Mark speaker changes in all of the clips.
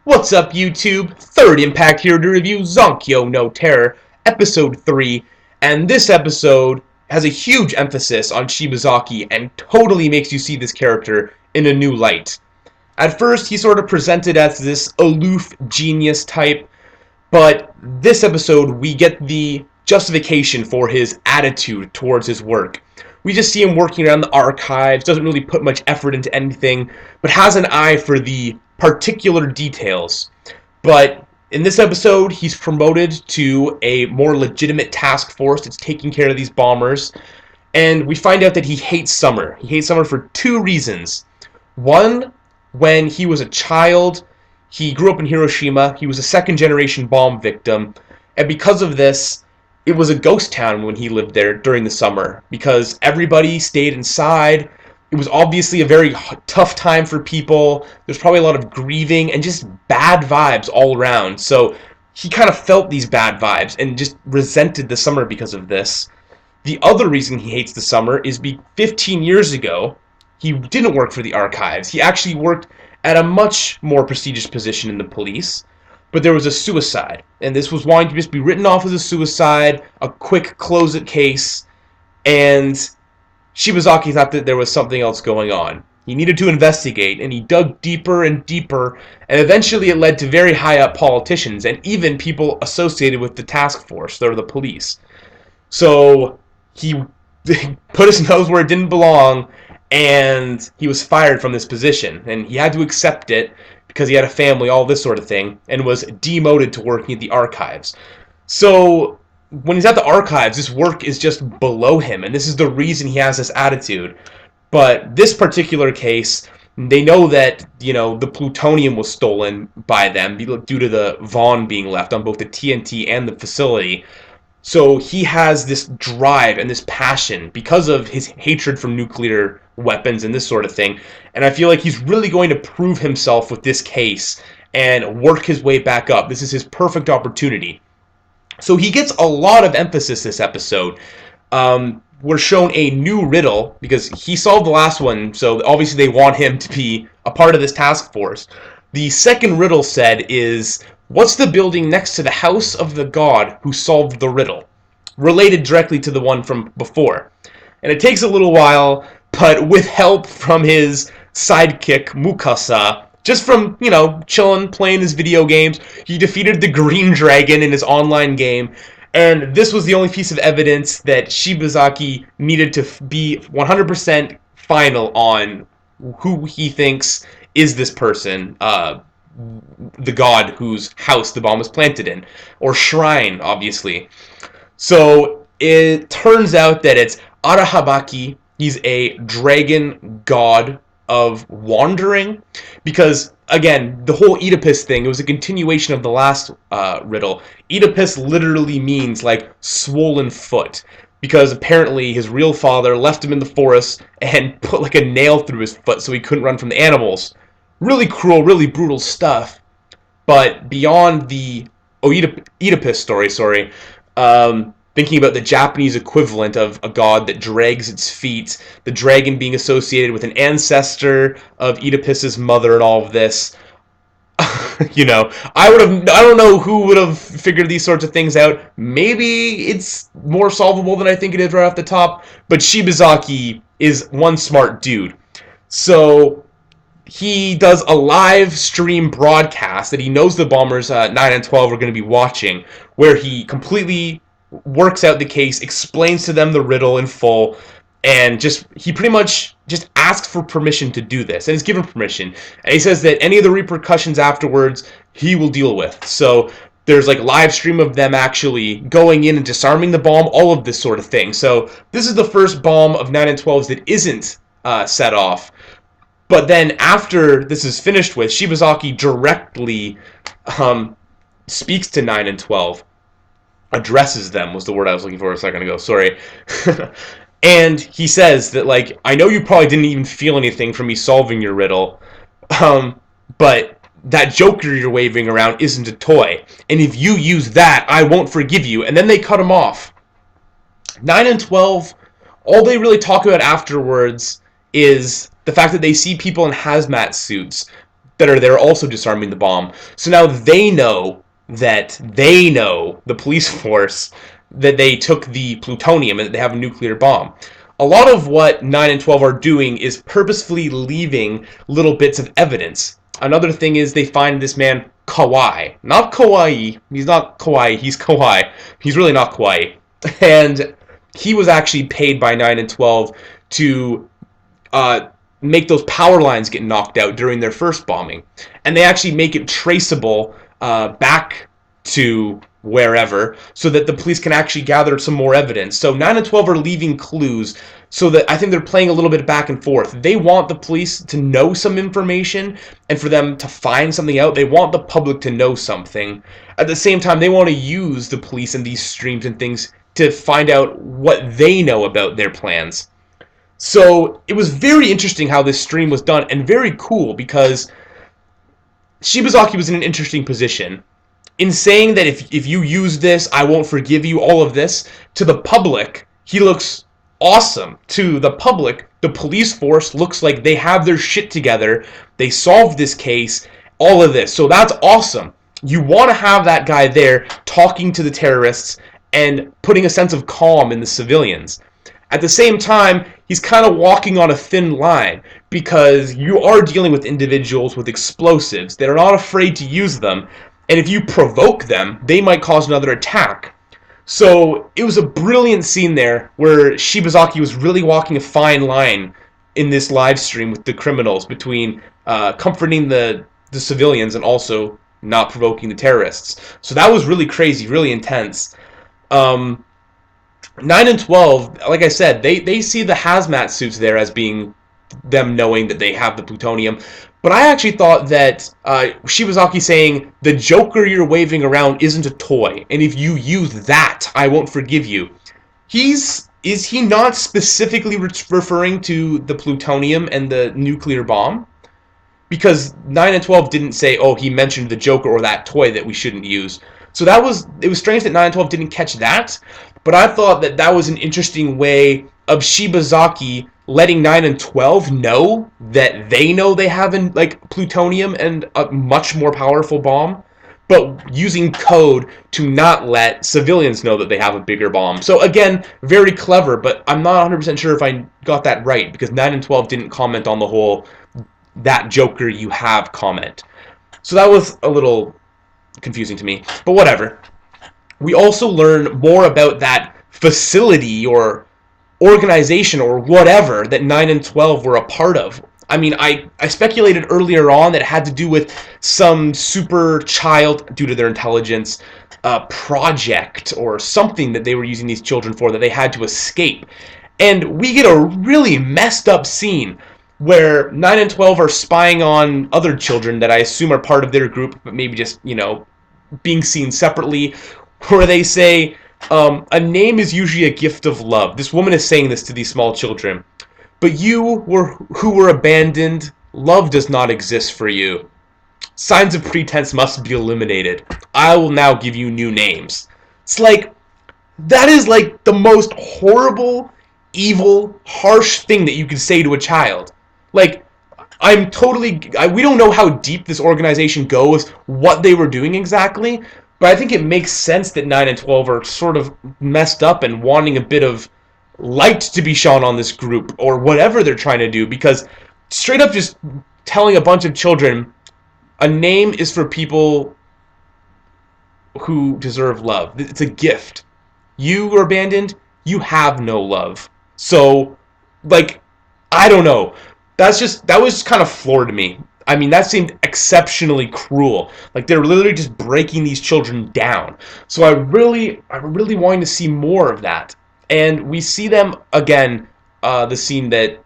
Speaker 1: What's up, YouTube? Third Impact here to review Zankyō no Terror, Episode 3, and this episode has a huge emphasis on Shibizaki and totally makes you see this character in a new light. At first, he's sort of presented as this aloof genius type, but this episode we get the justification for his attitude towards his work. We just see him working around the archives, doesn't really put much effort into anything, but has an eye for the particular details. But in this episode, he's promoted to a more legitimate task force that's taking care of these bombers, and we find out that he hates summer. He hates summer for two reasons. One, when he was a child, he grew up in Hiroshima, he was a second-generation bomb victim, and because of this, it was a ghost town when he lived there during the summer, because everybody stayed inside. It was obviously a very tough time for people. There's probably a lot of grieving and just bad vibes all around. So he kind of felt these bad vibes and just resented the summer because of this. The other reason he hates the summer is 15 years ago, he didn't work for the archives. He actually worked at a much more prestigious position in the police. But there was a suicide, and this was wanting to just be written off as a suicide, a quick close-it case, and Shibizaki thought that there was something else going on. He needed to investigate, and he dug deeper and deeper, and eventually it led to very high-up politicians, and even people associated with the task force, or the police. So he put his nose where it didn't belong, and he was fired from this position, and he had to accept it, because he had a family, all this sort of thing, and was demoted to working at the archives. So when he's at the archives, this work is just below him, and this is the reason he has this attitude. But this particular case, they know that, the plutonium was stolen by them due to the Vaughn being left on both the TNT and the facility. So he has this drive and this passion because of his hatred for nuclear weapons and this sort of thing. And I feel like he's really going to prove himself with this case and work his way back up. This is his perfect opportunity. So he gets a lot of emphasis this episode. We're shown a new riddle because he solved the last one, so obviously they want him to be a part of this task force. The second riddle said is, what's the building next to the house of the god who solved the riddle? Related directly to the one from before. And it takes a little while, but with help from his sidekick, Mukasa, just from, chilling, playing his video games, he defeated the Green Dragon in his online game, and this was the only piece of evidence that Shibizaki needed to be 100% final on who he thinks is this person, the god whose house the bomb was planted in, or shrine, obviously. So it turns out that it's Arahabaki. He's a dragon god of wandering, because again, the whole Oedipus thing, it was a continuation of the last riddle. Oedipus literally means like swollen foot, because apparently his real father left him in the forest and put like a nail through his foot so he couldn't run from the animals. Really cruel, really brutal stuff. But beyond the Oedipus story, thinking about the Japanese equivalent of a god that drags its feet, the dragon being associated with an ancestor of Oedipus's mother and all of this. I don't know who would have figured these sorts of things out. Maybe it's more solvable than I think it is right off the top, but Shibizaki is one smart dude. So he does a live stream broadcast that he knows the bombers 9 and 12 are going to be watching, where he completely works out the case, explains to them the riddle in full, and he pretty much just asks for permission to do this, and is given permission. And he says that any of the repercussions afterwards, he will deal with. So there's like live stream of them actually going in and disarming the bomb, all of this sort of thing. So this is the first bomb of 9 and 12s that isn't set off. But then after this is finished with, Shibizaki directly speaks to 9 and 12. Addresses them was the word I was looking for a second ago, sorry. And he says that, like, I know you probably didn't even feel anything from me solving your riddle, but that joker you're waving around isn't a toy, and if you use that, I won't forgive you. And then they cut him off. 9 and 12, all they really talk about afterwards is the fact that they see people in hazmat suits that are there also disarming the bomb. So now they know, the police force, that they took the plutonium and that they have a nuclear bomb. A lot of what 9 and 12 are doing is purposefully leaving little bits of evidence. Another thing is they find this man Kawaii. Not Kawaii. He's not Kawaii. He's Kawaii. He's really not Kawaii. And he was actually paid by 9 and 12 to make those power lines get knocked out during their first bombing. And they actually make it traceable back to wherever, so that the police can actually gather some more evidence. So 9 and 12 are leaving clues, so that I think they're playing a little bit back and forth. They want the police to know some information, and for them to find something out, they want the public to know something. At the same time, they want to use the police in these streams and things to find out what they know about their plans. So it was very interesting how this stream was done, and very cool, because Shibizaki was in an interesting position. In saying that if you use this, I won't forgive you, all of this, to the public, he looks awesome. To the public, the police force looks like they have their shit together, they solved this case, all of this. So that's awesome. You want to have that guy there talking to the terrorists and putting a sense of calm in the civilians. At the same time, he's kind of walking on a thin line, because you are dealing with individuals with explosives that are not afraid to use them. And if you provoke them, they might cause another attack. So it was a brilliant scene there where Shibizaki was really walking a fine line in this live stream with the criminals, between comforting the civilians and also not provoking the terrorists. So that was really crazy, really intense. 9 and 12, like I said, they see the hazmat suits there as being them knowing that they have the plutonium. But I actually thought that Shibizaki saying, the Joker you're waving around isn't a toy, and if you use that, I won't forgive you. Is he not specifically referring to the plutonium and the nuclear bomb? Because 9 and 12 didn't say, oh, he mentioned the Joker or that toy that we shouldn't use. So it was strange that 9 and 12 didn't catch that, but I thought that that was an interesting way of Shibizaki letting 9 and 12 know that they know they have plutonium and a much more powerful bomb, but using code to not let civilians know that they have a bigger bomb. So again, very clever, but I'm not 100% sure if I got that right, because 9 and 12 didn't comment on the whole "that Joker you have" comment. So that was a little confusing to me, but whatever. We also learn more about that facility or organization or whatever that 9 and 12 were a part of. I mean, I speculated earlier on that it had to do with some super child, due to their intelligence, project or something that they were using these children for, that they had to escape. And we get a really messed up scene where 9 and 12 are spying on other children that I assume are part of their group, but maybe just, being seen separately, where they say, a name is usually a gift of love. This woman is saying this to these small children. But who were abandoned, love does not exist for you. Signs of pretense must be eliminated. I will now give you new names. It's like, that is like the most horrible, evil, harsh thing that you could say to a child. Like, we don't know how deep this organization goes, what they were doing exactly, but I think it makes sense that 9 and 12 are sort of messed up and wanting a bit of light to be shone on this group, or whatever they're trying to do, because straight up just telling a bunch of children, a name is for people who deserve love. It's a gift. You were abandoned, you have no love. So, I don't know. That was just kind of floored me. I mean, that seemed exceptionally cruel. Like, they're literally just breaking these children down. So I really wanted to see more of that. And we see them, again, the scene that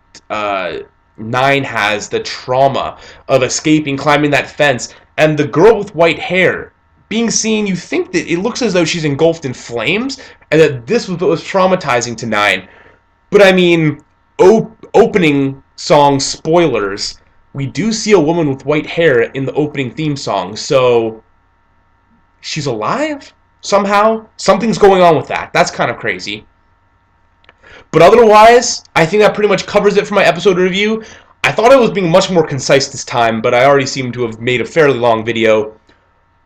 Speaker 1: 9 has, the trauma of escaping, climbing that fence, and the girl with white hair being seen. You think that it looks as though she's engulfed in flames, and that this was what was traumatizing to 9. But I mean, opening song spoilers, we do see a woman with white hair in the opening theme song, so she's alive somehow? Something's going on with that. That's kind of crazy. But otherwise, I think that pretty much covers it for my episode review. I thought I was being much more concise this time, but I already seem to have made a fairly long video.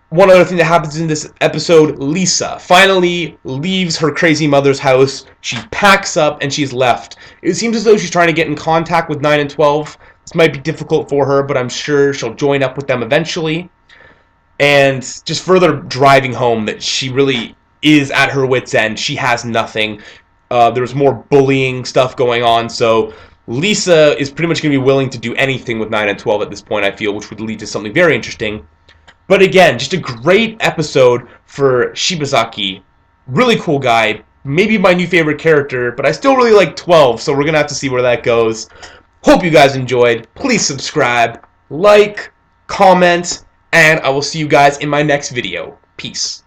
Speaker 1: One other thing that happens in this episode, Lisa finally leaves her crazy mother's house. She packs up and she's left. It seems as though she's trying to get in contact with 9 and 12. This might be difficult for her, but I'm sure she'll join up with them eventually. And just further driving home that she really is at her wit's end. She has nothing. There's more bullying stuff going on, so Lisa is pretty much going to be willing to do anything with 9 and 12 at this point, I feel, which would lead to something very interesting. But again, just a great episode for Shibizaki. Really cool guy. Maybe my new favorite character, but I still really like 12, so we're going to have to see where that goes. Hope you guys enjoyed. Please subscribe, like, comment, and I will see you guys in my next video. Peace.